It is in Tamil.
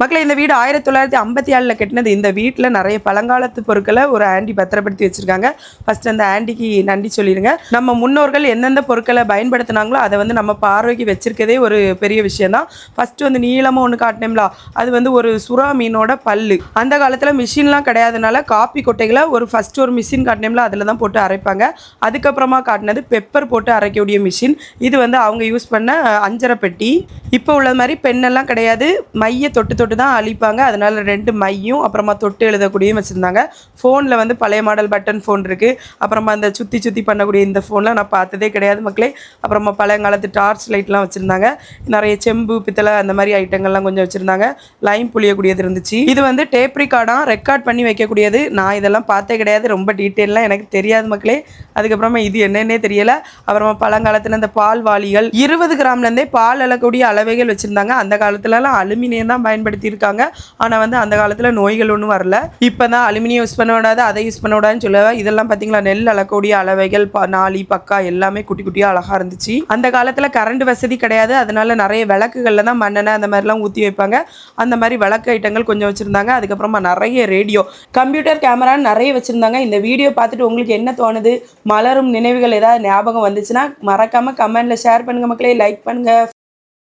மக்களே இந்த வீடு 1956ல் கட்டினது. இந்த வீட்டில் நிறைய பழங்காலத்து பொருட்களை ஒரு ஆண்டி பத்திரப்படுத்தி வச்சுருக்காங்க. ஃபஸ்ட் அந்த ஆண்டிக்கு நன்றி சொல்லிடுங்க. நம்ம முன்னோர்கள் எந்தெந்த பொருட்களை பயன்படுத்தினாங்களோ அதை வந்து நம்ம பார்வைக்கு வச்சிருக்கதே ஒரு பெரிய விஷயந்தான். ஃபஸ்ட்டு வந்து நீளமாக ஒன்று காட்டினோம்லா, அது வந்து ஒரு சுறா மீனோட பல்லு. அந்த காலத்தில் மிஷின்லாம் கிடையாதுனால காப்பி கொட்டைகளை ஃபஸ்ட்டு ஒரு மிஷின் காட்டினோம்ல அதில் தான் போட்டு அரைப்பாங்க. அதுக்கப்புறமா காட்டினது பெப்பர் போட்டு அரைக்கக்கூடிய மிஷின். இது வந்து அவங்க யூஸ் பண்ண அஞ்சரை பெட்டி. இப்போ உள்ளது மாதிரி பெண்ணெல்லாம் கிடையாது, மைய தொட்டு தான் அழிப்பாங்க. அதனால 2 மையும் அப்புறமா தொட்டு எழுதக்கூடியவும் வச்சுருந்தாங்க. ஃபோனில் வந்து பழைய மாடல் பட்டன் ஃபோன் இருக்குது. அப்புறமா அந்த சுற்றி பண்ணக்கூடிய இந்த ஃபோன்லாம் நான் பார்த்ததே கிடையாது மக்களே. அப்புறமா பழங்காலத்து டார்ச் லைட்லாம் வச்சுருந்தாங்க. நிறைய செம்பு பித்தளை அந்த மாதிரி ஐட்டங்கள்லாம் கொஞ்சம் வச்சுருந்தாங்க. லைன் புளியக்கூடியது இருந்துச்சு. இது வந்து டேப் ரெக்கார்ட் பண்ணி வைக்கக்கூடியது. நான் இதெல்லாம் பார்த்தே கிடையாது, ரொம்ப டீட்டெயிலாம் எனக்கு தெரியாது மக்களே. அதுக்கப்புறமா இது என்னன்னே தெரியல. அப்புறமா பழங்காலத்தில் இந்த பால் வாளிகள் 20 கிராம்லேருந்தே பால் அளக்கூடிய அளவைகள் வச்சுருந்தாங்க. அந்த காலத்துலலாம் அலுமினியம் தான் பயன்படுத்தி இருக்காங்க. ஆனால் வந்து அந்த காலத்தில் நோய்கள் ஒன்றும் வரல. இப்போ தான் அலுமினியம் யூஸ் பண்ண விடாது, அதை யூஸ் பண்ண விடாதுன்னு சொல்லுவாங்க. இதெல்லாம் பார்த்தீங்களா, நெல் அளக்கக்கூடிய அளவைகள், நாளி பக்கா எல்லாமே குட்டி குட்டியாக அழகாக இருந்துச்சு. அந்த காலத்தில் கரண்ட் வசதி கிடையாது. அதனால நிறைய விளக்குகளில் தான் மண்ணெண்ணெய் அந்த மாதிரிலாம் ஊற்றி வைப்பாங்க. அந்த மாதிரி விளக்கு ஐட்டங்கள் கொஞ்சம் வச்சுருந்தாங்க. அதுக்கப்புறமா நிறைய ரேடியோ, கம்ப்யூட்டர், கேமரான்னு நிறைய வச்சுருந்தாங்க. இந்த வீடியோ பார்த்துட்டு உங்களுக்கு என்ன தோணுது? மலரும் நினைவுகள் ஏதாவது ஞாபகம் வந்துச்சுன்னா மறக்காமல் கமெண்ட்டில் ஷேர் பண்ணுங்கள் மக்களே. லைக் பண்ணுங்கள்.